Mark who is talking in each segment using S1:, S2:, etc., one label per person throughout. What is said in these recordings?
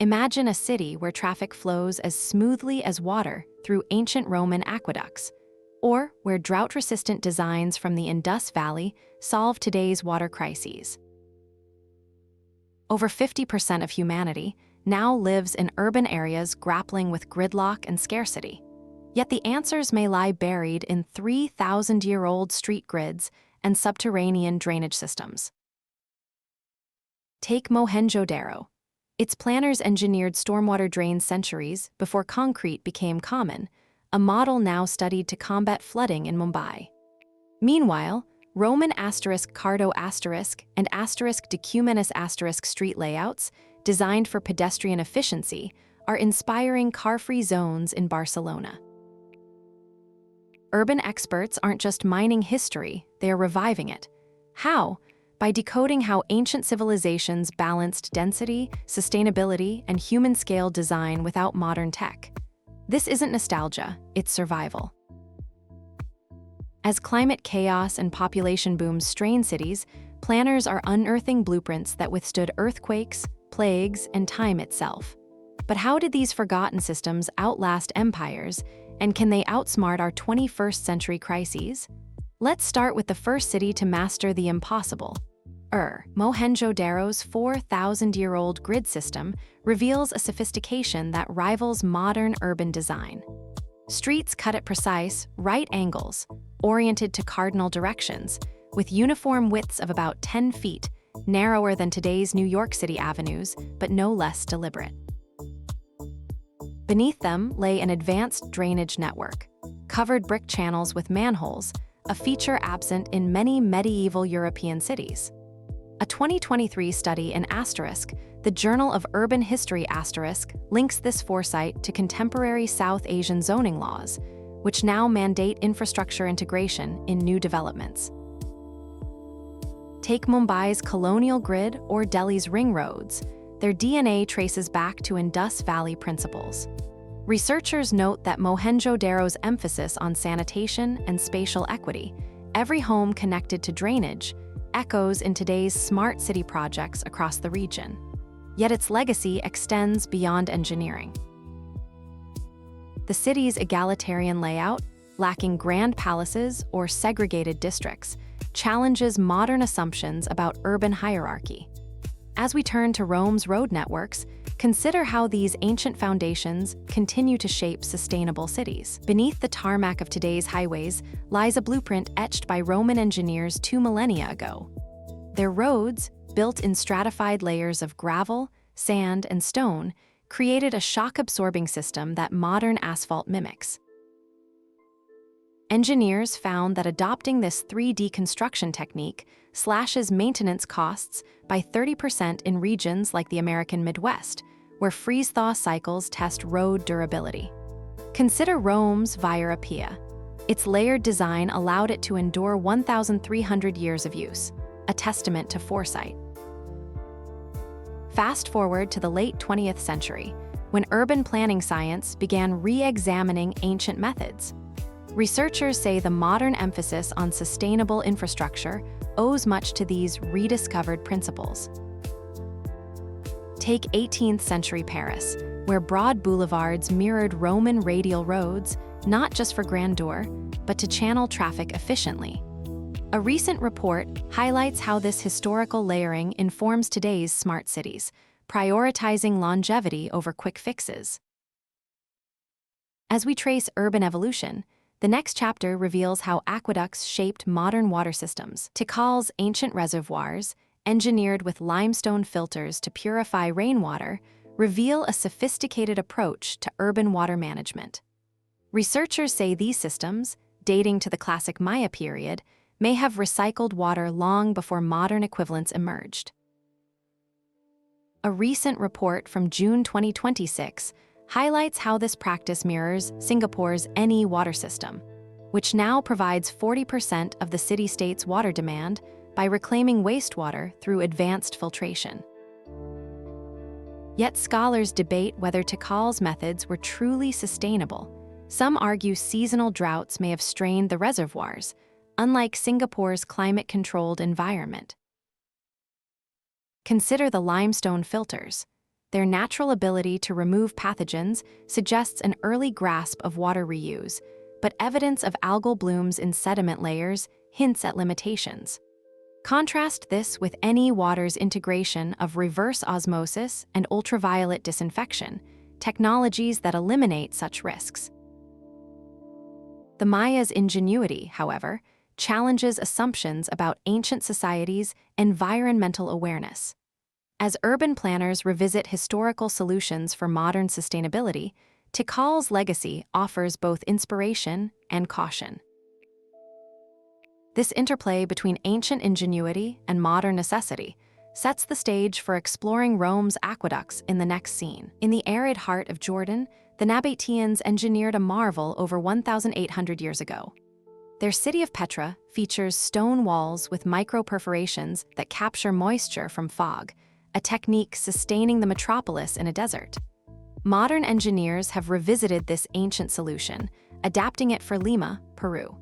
S1: Imagine a city where traffic flows as smoothly as water through ancient Roman aqueducts, or where drought-resistant designs from the Indus Valley solve today's water crises. Over 50% of humanity now lives in urban areas grappling with gridlock and scarcity. Yet the answers may lie buried in 3,000-year-old street grids and subterranean drainage systems. Take Mohenjo-Daro. Its planners engineered stormwater drains centuries before concrete became common, a model now studied to combat flooding in Mumbai. Meanwhile, Roman *Cardo* and *Decumanus* street layouts, designed for pedestrian efficiency, are inspiring car-free zones in Barcelona. Urban experts aren't just mining history, they are reviving it. How? By decoding how ancient civilizations balanced density, sustainability, and human-scale design without modern tech. This isn't nostalgia, it's survival. As climate chaos and population booms strain cities, planners are unearthing blueprints that withstood earthquakes, plagues, and time itself. But how did these forgotten systems outlast empires, and can they outsmart our 21st century crises? Let's start with the first city to master the impossible. Mohenjo-Daro's 4,000-year-old grid system reveals a sophistication that rivals modern urban design. Streets cut at precise, right angles, oriented to cardinal directions, with uniform widths of about 10 feet, narrower than today's New York City avenues, but no less deliberate. Beneath them lay an advanced drainage network, covered brick channels with manholes, a feature absent in many medieval European cities. A 2023 study in the Journal of Urban History links this foresight to contemporary South Asian zoning laws, which now mandate infrastructure integration in new developments. Take Mumbai's colonial grid or Delhi's ring roads. Their DNA traces back to Indus Valley principles. Researchers note that Mohenjo-Daro's emphasis on sanitation and spatial equity, every home connected to drainage, echoes in today's smart city projects across the region. Yet its legacy extends beyond engineering. The city's egalitarian layout, lacking grand palaces or segregated districts, challenges modern assumptions about urban hierarchy. As we turn to Rome's road networks, consider how these ancient foundations continue to shape sustainable cities. Beneath the tarmac of today's highways lies a blueprint etched by Roman engineers 2 millennia ago. Their roads, built in stratified layers of gravel, sand, and stone, created a shock-absorbing system that modern asphalt mimics. Engineers found that adopting this 3D construction technique slashes maintenance costs by 30% in regions like the American Midwest, where freeze-thaw cycles test road durability. Consider Rome's Via Appia. Its layered design allowed it to endure 1,300 years of use, a testament to foresight. Fast forward to the late 20th century, when urban planning science began re-examining ancient methods. Researchers say the modern emphasis on sustainable infrastructure owes much to these rediscovered principles. Take 18th century Paris, where broad boulevards mirrored Roman radial roads, not just for grandeur, but to channel traffic efficiently. A recent report highlights how this historical layering informs today's smart cities, prioritizing longevity over quick fixes. As we trace urban evolution, the next chapter reveals how aqueducts shaped modern water systems. Tikal's ancient reservoirs, engineered with limestone filters to purify rainwater, reveal a sophisticated approach to urban water management. Researchers say these systems, dating to the classic Maya period, may have recycled water long before modern equivalents emerged. A recent report from June 2026 highlights how this practice mirrors Singapore's NE water system, which now provides 40% of the city-state's water demand by reclaiming wastewater through advanced filtration. Yet scholars debate whether Tikal's methods were truly sustainable. Some argue seasonal droughts may have strained the reservoirs, unlike Singapore's climate-controlled environment. Consider the limestone filters. Their natural ability to remove pathogens suggests an early grasp of water reuse, but evidence of algal blooms in sediment layers hints at limitations. Contrast this with any water's integration of reverse osmosis and ultraviolet disinfection, technologies that eliminate such risks. The Mayas' ingenuity, however, challenges assumptions about ancient societies' environmental awareness. As urban planners revisit historical solutions for modern sustainability, Tikal's legacy offers both inspiration and caution. This interplay between ancient ingenuity and modern necessity sets the stage for exploring Rome's aqueducts in the next scene. In the arid heart of Jordan, the Nabateans engineered a marvel over 1,800 years ago. Their city of Petra features stone walls with micro-perforations that capture moisture from fog, a technique sustaining the metropolis in a desert. Modern engineers have revisited this ancient solution, adapting it for Lima, Peru.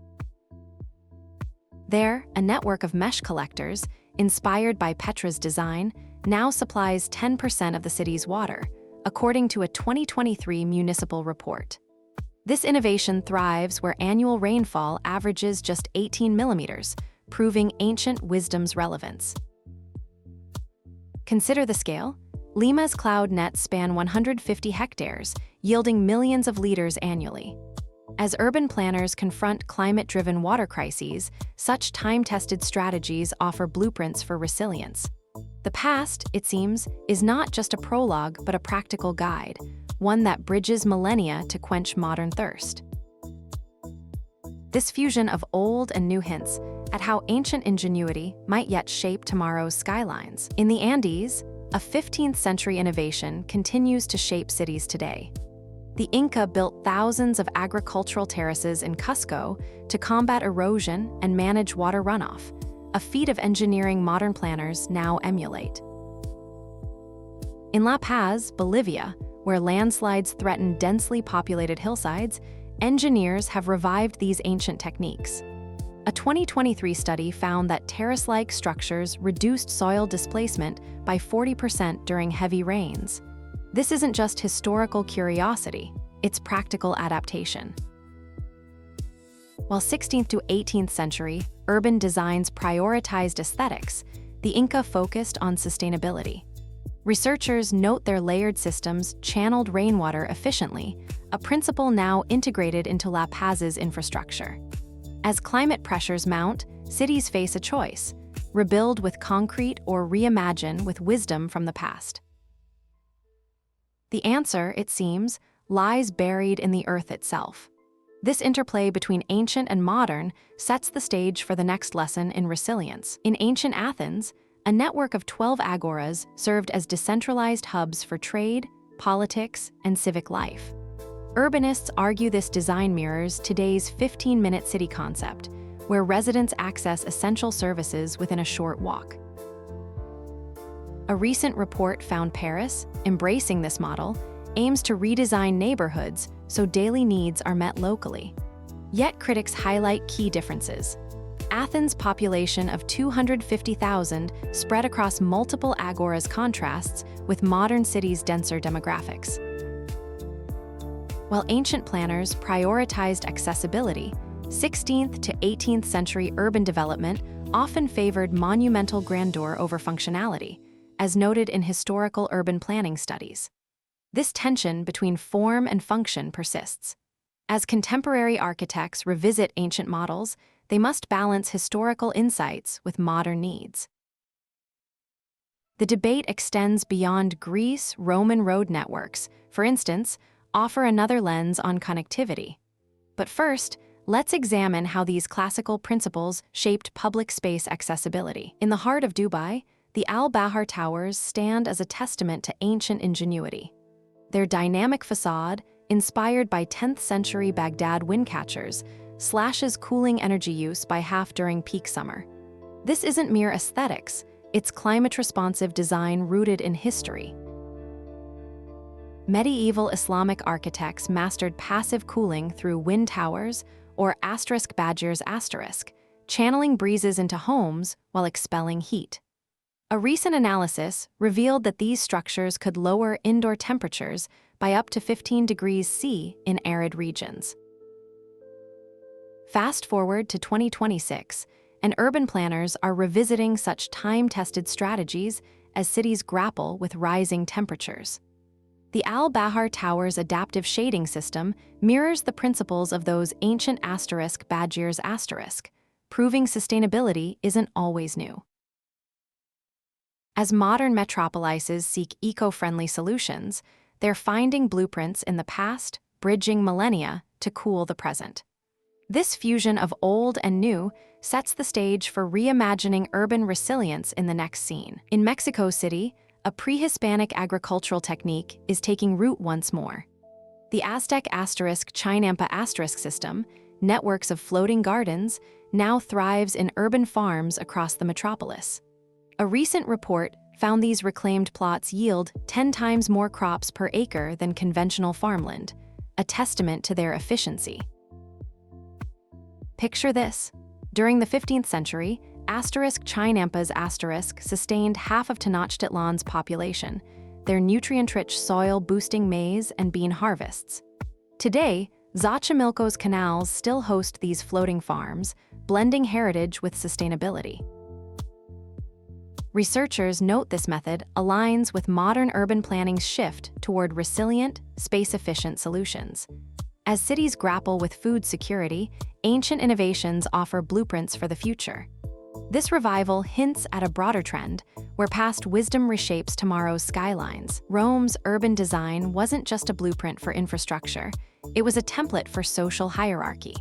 S1: There, a network of mesh collectors, inspired by Petra's design, now supplies 10% of the city's water, according to a 2023 municipal report. This innovation thrives where annual rainfall averages just 18 millimeters, proving ancient wisdom's relevance. Consider the scale. Lima's cloud nets span 150 hectares, yielding millions of liters annually. As urban planners confront climate-driven water crises, such time-tested strategies offer blueprints for resilience. The past, it seems, is not just a prologue but a practical guide, one that bridges millennia to quench modern thirst. This fusion of old and new hints at how ancient ingenuity might yet shape tomorrow's skylines. In the Andes, a 15th-century innovation continues to shape cities today. The Inca built thousands of agricultural terraces in Cusco to combat erosion and manage water runoff, a feat of engineering modern planners now emulate. In La Paz, Bolivia, where landslides threaten densely populated hillsides, engineers have revived these ancient techniques. A 2023 study found that terrace-like structures reduced soil displacement by 40% during heavy rains. This isn't just historical curiosity, it's practical adaptation. While 16th to 18th century urban designs prioritized aesthetics, the Inca focused on sustainability. Researchers note their layered systems channeled rainwater efficiently, a principle now integrated into La Paz's infrastructure. As climate pressures mount, cities face a choice: rebuild with concrete or reimagine with wisdom from the past. The answer, it seems, lies buried in the earth itself. This interplay between ancient and modern sets the stage for the next lesson in resilience. In ancient Athens, a network of 12 agoras served as decentralized hubs for trade, politics, and civic life. Urbanists argue this design mirrors today's 15-minute city concept, where residents access essential services within a short walk. A recent report found Paris, embracing this model, aims to redesign neighborhoods so daily needs are met locally. Yet critics highlight key differences. Athens' population of 250,000 spread across multiple agoras contrasts with modern cities' denser demographics. While ancient planners prioritized accessibility, 16th to 18th century urban development often favored monumental grandeur over functionality, as noted in historical urban planning studies. This tension between form and function persists. As contemporary architects revisit ancient models, they must balance historical insights with modern needs. The debate extends beyond Greece. Roman road networks, for instance, offer another lens on connectivity. But first, let's examine how these classical principles shaped public space accessibility. In the heart of Dubai, the Al-Bahar Towers stand as a testament to ancient ingenuity. Their dynamic facade, inspired by 10th-century Baghdad wind catchers, slashes cooling energy use by half during peak summer. This isn't mere aesthetics, it's climate-responsive design rooted in history. Medieval Islamic architects mastered passive cooling through wind towers, or ***, channeling breezes into homes while expelling heat. A recent analysis revealed that these structures could lower indoor temperatures by up to 15 degrees C in arid regions. Fast forward to 2026, and urban planners are revisiting such time-tested strategies as cities grapple with rising temperatures. The Al-Bahar Tower's adaptive shading system mirrors the principles of those ancient *Badgers*, proving sustainability isn't always new. As modern metropolises seek eco-friendly solutions, they're finding blueprints in the past, bridging millennia to cool the present. This fusion of old and new sets the stage for reimagining urban resilience in the next scene. In Mexico City, a pre-Hispanic agricultural technique is taking root once more. The Aztec Chinampa system, networks of floating gardens, now thrives in urban farms across the metropolis. A recent report found these reclaimed plots yield 10 times more crops per acre than conventional farmland, a testament to their efficiency. Picture this. During the 15th century, Chinampas sustained half of Tenochtitlan's population, their nutrient-rich soil boosting maize and bean harvests. Today, Xochimilco's canals still host these floating farms, blending heritage with sustainability. Researchers note this method aligns with modern urban planning's shift toward resilient, space-efficient solutions. As cities grapple with food security, ancient innovations offer blueprints for the future. This revival hints at a broader trend, where past wisdom reshapes tomorrow's skylines. Rome's urban design wasn't just a blueprint for infrastructure, it was a template for social hierarchy.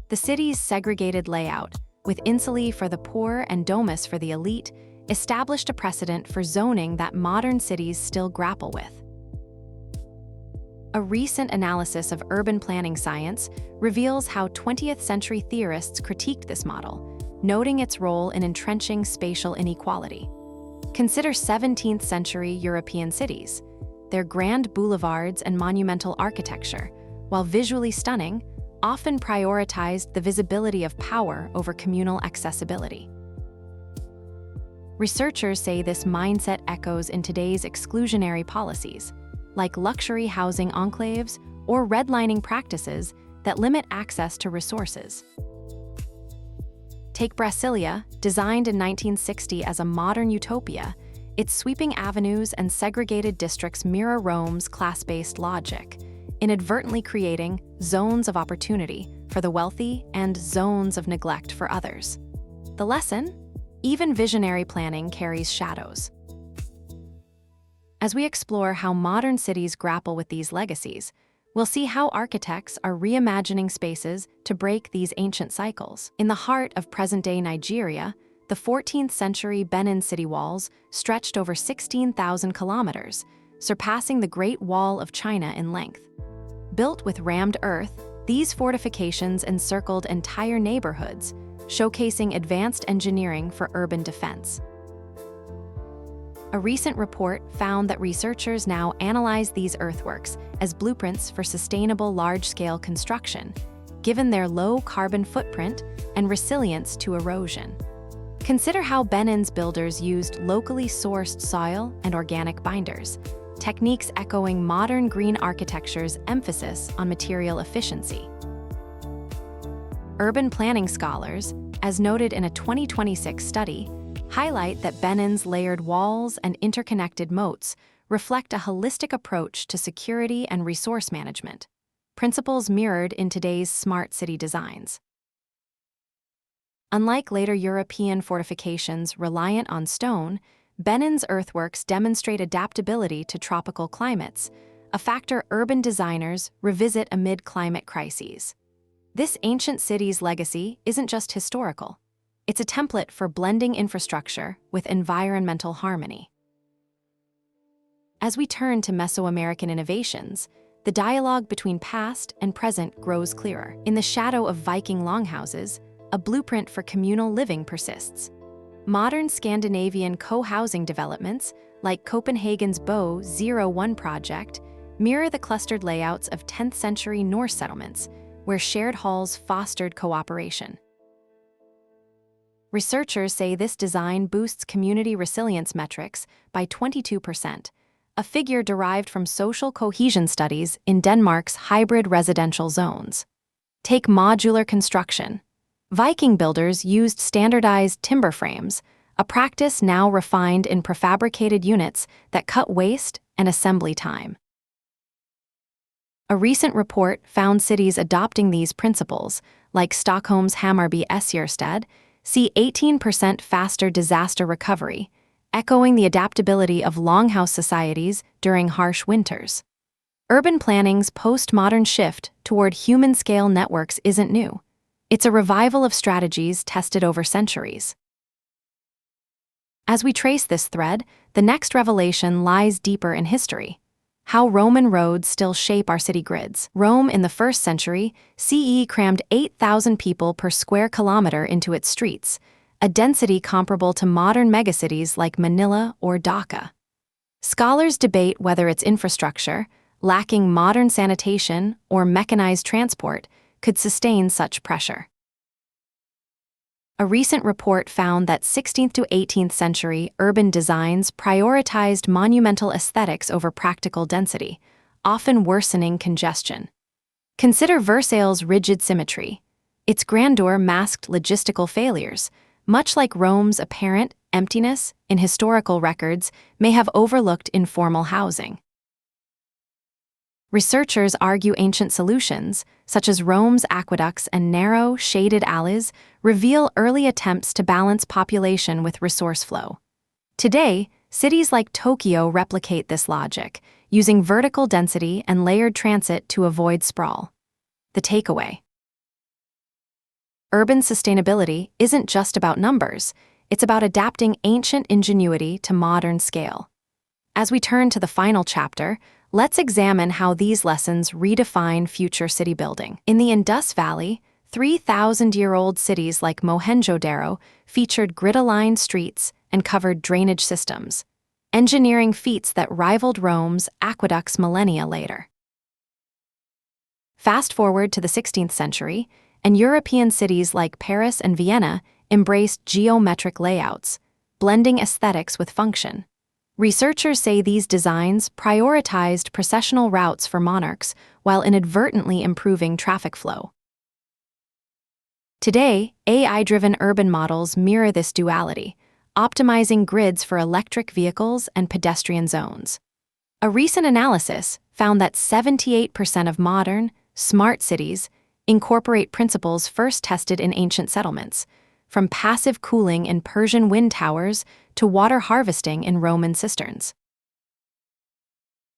S1: The city's segregated layout, with insulae for the poor and domus for the elite, established a precedent for zoning that modern cities still grapple with. A recent analysis of urban planning science reveals how 20th century theorists critiqued this model, noting its role in entrenching spatial inequality. Consider 17th century European cities. Their grand boulevards and monumental architecture, while visually stunning, often prioritized the visibility of power over communal accessibility. Researchers say this mindset echoes in today's exclusionary policies, like luxury housing enclaves or redlining practices that limit access to resources. Take Brasilia, designed in 1960 as a modern utopia, its sweeping avenues and segregated districts mirror Rome's class-based logic, inadvertently creating zones of opportunity for the wealthy and zones of neglect for others. The lesson? Even visionary planning carries shadows. As we explore how modern cities grapple with these legacies, we'll see how architects are reimagining spaces to break these ancient cycles. In the heart of present-day Nigeria, the 14th century Benin city walls stretched over 16,000 kilometers, surpassing the Great Wall of China in length. Built with rammed earth, these fortifications encircled entire neighborhoods, showcasing advanced engineering for urban defense. A recent report found that researchers now analyze these earthworks as blueprints for sustainable large-scale construction, given their low carbon footprint and resilience to erosion. Consider how Benin's builders used locally sourced soil and organic binders, techniques echoing modern green architecture's emphasis on material efficiency. Urban planning scholars, as noted in a 2026 study, highlight that Benin's layered walls and interconnected moats reflect a holistic approach to security and resource management, principles mirrored in today's smart city designs. Unlike later European fortifications reliant on stone, Benin's earthworks demonstrate adaptability to tropical climates, a factor urban designers revisit amid climate crises. This ancient city's legacy isn't just historical. It's a template for blending infrastructure with environmental harmony. As we turn to Mesoamerican innovations, the dialogue between past and present grows clearer. In the shadow of Viking longhouses, a blueprint for communal living persists. Modern Scandinavian co-housing developments, like Copenhagen's Bo 01 project, mirror the clustered layouts of 10th century Norse settlements, where shared halls fostered cooperation. Researchers say this design boosts community resilience metrics by 22%, a figure derived from social cohesion studies in Denmark's hybrid residential zones. Take modular construction. Viking builders used standardized timber frames, a practice now refined in prefabricated units that cut waste and assembly time. A recent report found cities adopting these principles, like Stockholm's Hammarby Sjöstad, see 18% faster disaster recovery, echoing the adaptability of longhouse societies during harsh winters. Urban planning's postmodern shift toward human-scale networks isn't new. It's a revival of strategies tested over centuries. As we trace this thread, the next revelation lies deeper in history. How Roman roads still shape our city grids. Rome in the 1st century CE crammed 8,000 people per square kilometer into its streets, a density comparable to modern megacities like Manila or Dhaka. Scholars debate whether its infrastructure, lacking modern sanitation or mechanized transport, could sustain such pressure. A recent report found that 16th to 18th century urban designs prioritized monumental aesthetics over practical density, often worsening congestion. Consider Versailles' rigid symmetry. Its grandeur masked logistical failures, much like Rome's apparent emptiness in historical records may have overlooked informal housing. Researchers argue ancient solutions, such as Rome's aqueducts and narrow, shaded alleys, reveal early attempts to balance population with resource flow. Today, cities like Tokyo replicate this logic, using vertical density and layered transit to avoid sprawl. The takeaway: urban sustainability isn't just about numbers, it's about adapting ancient ingenuity to modern scale. As we turn to the final chapter, let's examine how these lessons redefine future city building. In the Indus Valley, 3,000-year-old cities like Mohenjo-Daro featured grid-aligned streets and covered drainage systems, engineering feats that rivaled Rome's aqueducts millennia later. Fast forward to the 16th century, and European cities like Paris and Vienna embraced geometric layouts, blending aesthetics with function. Researchers say these designs prioritized processional routes for monarchs while inadvertently improving traffic flow. Today, AI-driven urban models mirror this duality, optimizing grids for electric vehicles and pedestrian zones. A recent analysis found that 78% of modern, smart cities incorporate principles first tested in ancient settlements, from passive cooling in Persian wind towers to water harvesting in Roman cisterns.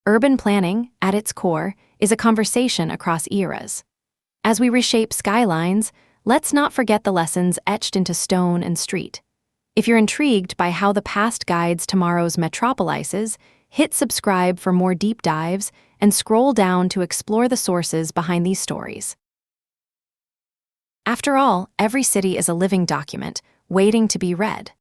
S1: Urban planning, at its core, is a conversation across eras. As we reshape skylines, let's not forget the lessons etched into stone and street. If you're intrigued by how the past guides tomorrow's metropolises, hit subscribe for more deep dives and scroll down to explore the sources behind these stories. After all, every city is a living document, waiting to be read.